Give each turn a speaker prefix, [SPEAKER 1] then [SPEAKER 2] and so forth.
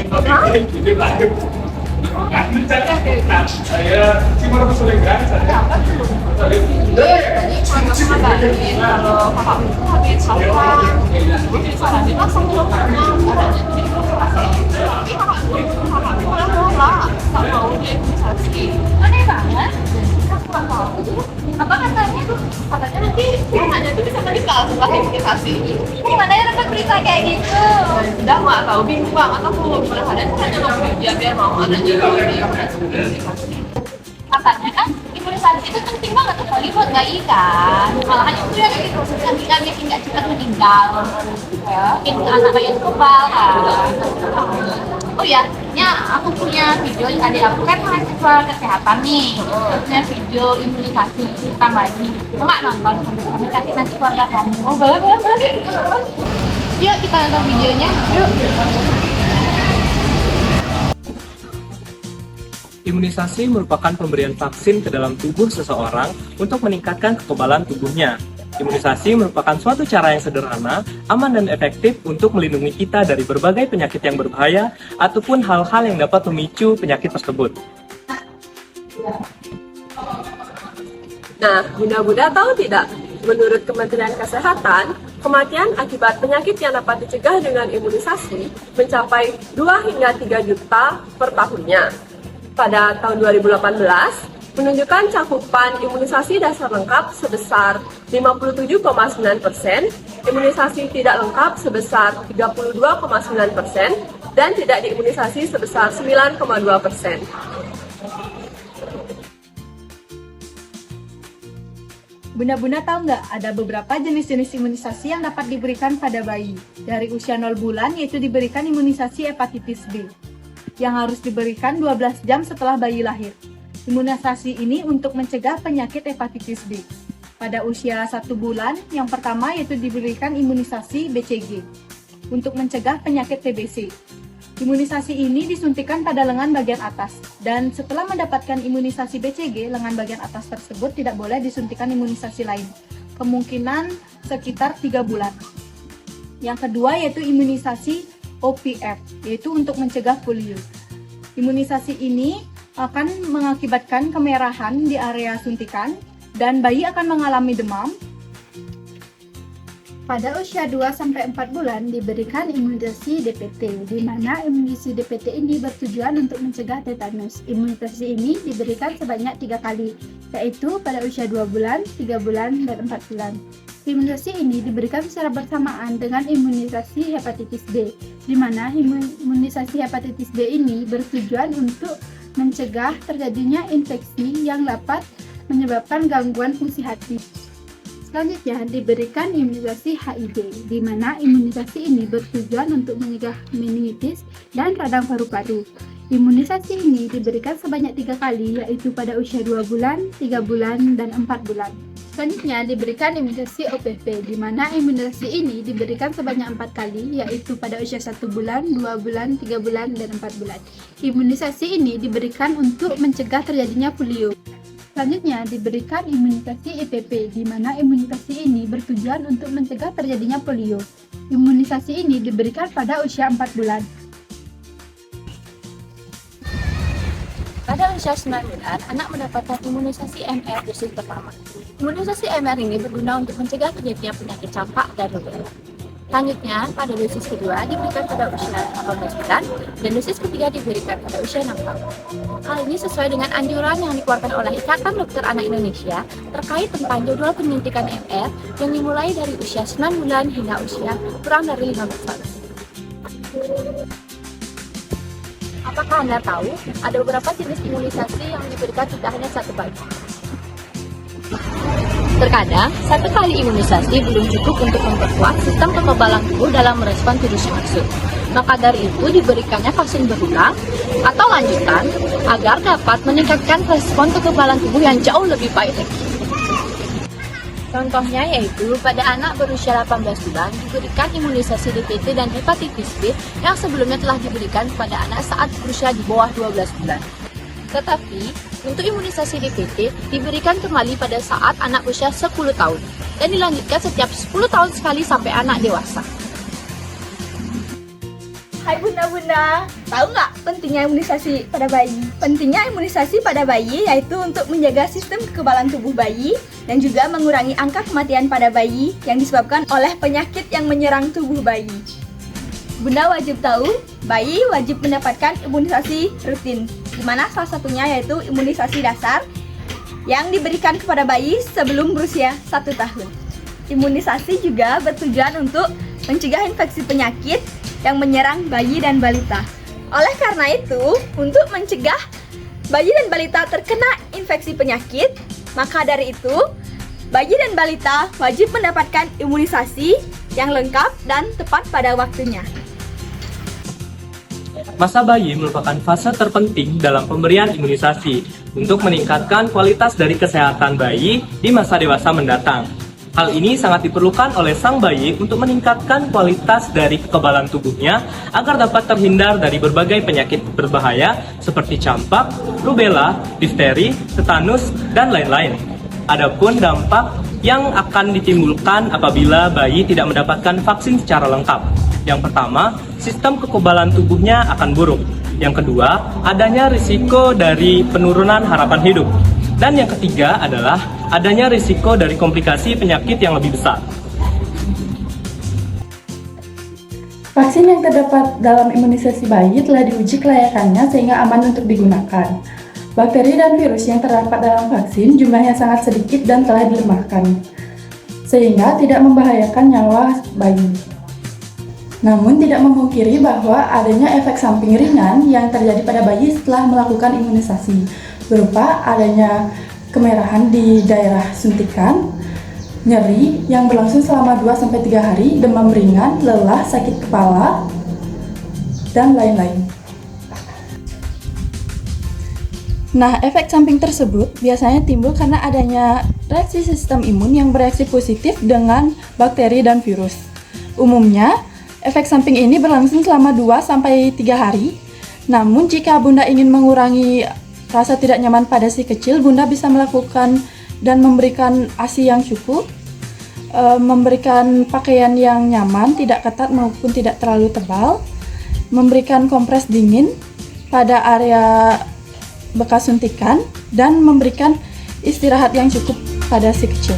[SPEAKER 1] Kalau kakak itu habis sarapan, sarapan langsung ke rumahnya, tapi kakak itu malah nolak, nggak mau diimunisasi. Aneh banget. Aku nggak tahu. Apa katanya tuh? Katanya nanti anaknya tuh bisa meninggal setelah imunisasi. Gimana ya dapat berita kayak gitu? Udah nggak tahu, bingung banget aku. Padahal hanya nunggu dia biar mau anaknya diimunisasi. Katanya kan imunisasi itu penting banget apalagi buat bayi kan, malahan itu ya gitu kan bikin nggak cepat meninggal ya, bikin anak bayi itu kebal kan. Oh ya, aku punya video adik aku kan mahasiswa kesehatan nih, punya video imunisasi tentang bayi, nggak nonton kami kasih nanti keluarga kamu. Oh boleh. Yuk kita nonton videonya, yuk.
[SPEAKER 2] Imunisasi merupakan pemberian vaksin ke dalam tubuh seseorang untuk meningkatkan kekebalan tubuhnya. Imunisasi merupakan suatu cara yang sederhana, aman dan efektif untuk melindungi kita dari berbagai penyakit yang berbahaya ataupun hal-hal yang dapat memicu penyakit tersebut.
[SPEAKER 3] Nah, Bunda-Bunda tahu tidak? Menurut Kementerian Kesehatan, kematian akibat penyakit yang dapat dicegah dengan imunisasi mencapai 2 hingga 3 juta per tahunnya. Pada tahun 2018, menunjukkan cakupan imunisasi dasar lengkap sebesar 57,9%, imunisasi tidak lengkap sebesar 32,9%, dan tidak diimunisasi sebesar 9,2%.
[SPEAKER 4] Bunda-bunda tahu nggak ada beberapa jenis-jenis imunisasi yang dapat diberikan pada bayi. Dari usia 0 bulan yaitu diberikan imunisasi hepatitis B yang harus diberikan 12 jam setelah bayi lahir. Imunisasi ini untuk mencegah penyakit hepatitis B. Pada usia 1 bulan, yang pertama yaitu diberikan imunisasi BCG untuk mencegah penyakit TBC. Imunisasi ini disuntikan pada lengan bagian atas, dan setelah mendapatkan imunisasi BCG, lengan bagian atas tersebut tidak boleh disuntikan imunisasi lain. Kemungkinan sekitar 3 bulan. Yang kedua yaitu imunisasi OPF, yaitu untuk mencegah polio. Imunisasi ini akan mengakibatkan kemerahan di area suntikan dan bayi akan mengalami demam.
[SPEAKER 5] Pada usia 2-4 bulan diberikan imunisasi DPT, di mana imunisasi DPT ini bertujuan untuk mencegah tetanus. Imunisasi ini diberikan sebanyak 3 kali, yaitu pada usia 2 bulan, 3 bulan, dan 4 bulan. Imunisasi ini diberikan secara bersamaan dengan imunisasi hepatitis B, di mana imunisasi hepatitis B ini bertujuan untuk mencegah terjadinya infeksi yang dapat menyebabkan gangguan fungsi hati. Selanjutnya diberikan imunisasi HIV, di mana imunisasi ini bertujuan untuk mencegah meningitis dan radang paru-paru. Imunisasi ini diberikan sebanyak 3 kali, yaitu pada usia 2 bulan, 3 bulan, dan 4 bulan. Selanjutnya diberikan imunisasi OPV, di mana imunisasi ini diberikan sebanyak 4 kali, yaitu pada usia 1 bulan, 2 bulan, 3 bulan, dan 4 bulan. Imunisasi ini diberikan untuk mencegah terjadinya polio. Selanjutnya diberikan imunisasi IPP, di mana imunisasi ini bertujuan untuk mencegah terjadinya polio. Imunisasi ini diberikan pada usia 4 bulan.
[SPEAKER 6] Pada usia 9 bulan, anak mendapatkan imunisasi MR dosis pertama. Imunisasi MR ini berguna untuk mencegah terjadinya penyakit campak dan rubella. Selanjutnya, pada dosis kedua diberikan pada usia 18 bulan dan dosis ketiga diberikan pada usia 6 tahun. Hal ini sesuai dengan anjuran yang dikeluarkan oleh Ikatan Dokter Anak Indonesia terkait tentang jadwal penyuntikan MR yang dimulai dari usia 9 bulan hingga usia kurang dari 15 tahun. Apakah Anda tahu ada beberapa jenis imunisasi yang diberikan tidak hanya satu bayi? Terkadang, satu kali imunisasi belum cukup untuk memperkuat sistem kekebalan tubuh dalam merespon virus maksud. Maka dari itu diberikannya vaksin berulang atau lanjutan agar dapat meningkatkan respon kekebalan tubuh yang jauh lebih baik lagi. Contohnya yaitu pada anak berusia 18 bulan diberikan imunisasi DPT dan hepatitis B yang sebelumnya telah diberikan kepada anak saat berusia di bawah 12 bulan. Tetapi, untuk imunisasi DPT diberikan kembali pada saat anak usia 10 tahun dan dilanjutkan setiap 10 tahun sekali sampai anak dewasa.
[SPEAKER 5] Hai bunda-bunda, tahu nggak pentingnya imunisasi pada bayi? Pentingnya imunisasi pada bayi yaitu untuk menjaga sistem kekebalan tubuh bayi dan juga mengurangi angka kematian pada bayi yang disebabkan oleh penyakit yang menyerang tubuh bayi. Bunda wajib tahu, bayi wajib mendapatkan imunisasi rutin, di mana salah satunya yaitu imunisasi dasar yang diberikan kepada bayi sebelum berusia 1 tahun. Imunisasi juga bertujuan untuk mencegah infeksi penyakit yang menyerang bayi dan balita. Oleh karena itu, untuk mencegah bayi dan balita terkena infeksi penyakit, maka dari itu, bayi dan balita wajib mendapatkan imunisasi yang lengkap dan tepat pada waktunya.
[SPEAKER 2] Masa bayi merupakan fase terpenting dalam pemberian imunisasi untuk meningkatkan kualitas dari kesehatan bayi di masa dewasa mendatang. Hal ini sangat diperlukan oleh sang bayi untuk meningkatkan kualitas dari kekebalan tubuhnya agar dapat terhindar dari berbagai penyakit berbahaya seperti campak, rubella, difteri, tetanus, dan lain-lain. Adapun dampak yang akan ditimbulkan apabila bayi tidak mendapatkan vaksin secara lengkap. Yang pertama, sistem kekebalan tubuhnya akan buruk. Yang kedua, adanya risiko dari penurunan harapan hidup. Dan yang ketiga adalah adanya risiko dari komplikasi penyakit yang lebih besar.
[SPEAKER 7] Vaksin yang terdapat dalam imunisasi bayi telah diuji kelayakannya sehingga aman untuk digunakan. Bakteri dan virus yang terdapat dalam vaksin jumlahnya sangat sedikit dan telah dilemahkan, sehingga tidak membahayakan nyawa bayi. Namun tidak memungkiri bahwa adanya efek samping ringan yang terjadi pada bayi setelah melakukan imunisasi, berupa adanya kemerahan di daerah suntikan, nyeri yang berlangsung selama 2-3 hari, demam ringan, lelah, sakit kepala, dan lain-lain. Nah, efek samping tersebut biasanya timbul karena adanya reaksi sistem imun yang bereaksi positif dengan bakteri dan virus. Umumnya, efek samping ini berlangsung selama 2-3 hari. Namun, jika Bunda ingin mengurangi rasa tidak nyaman pada si kecil, Bunda bisa melakukan dan memberikan ASI yang cukup, memberikan pakaian yang nyaman, tidak ketat maupun tidak terlalu tebal, memberikan kompres dingin pada area bekas suntikan, dan memberikan istirahat yang cukup pada si kecil.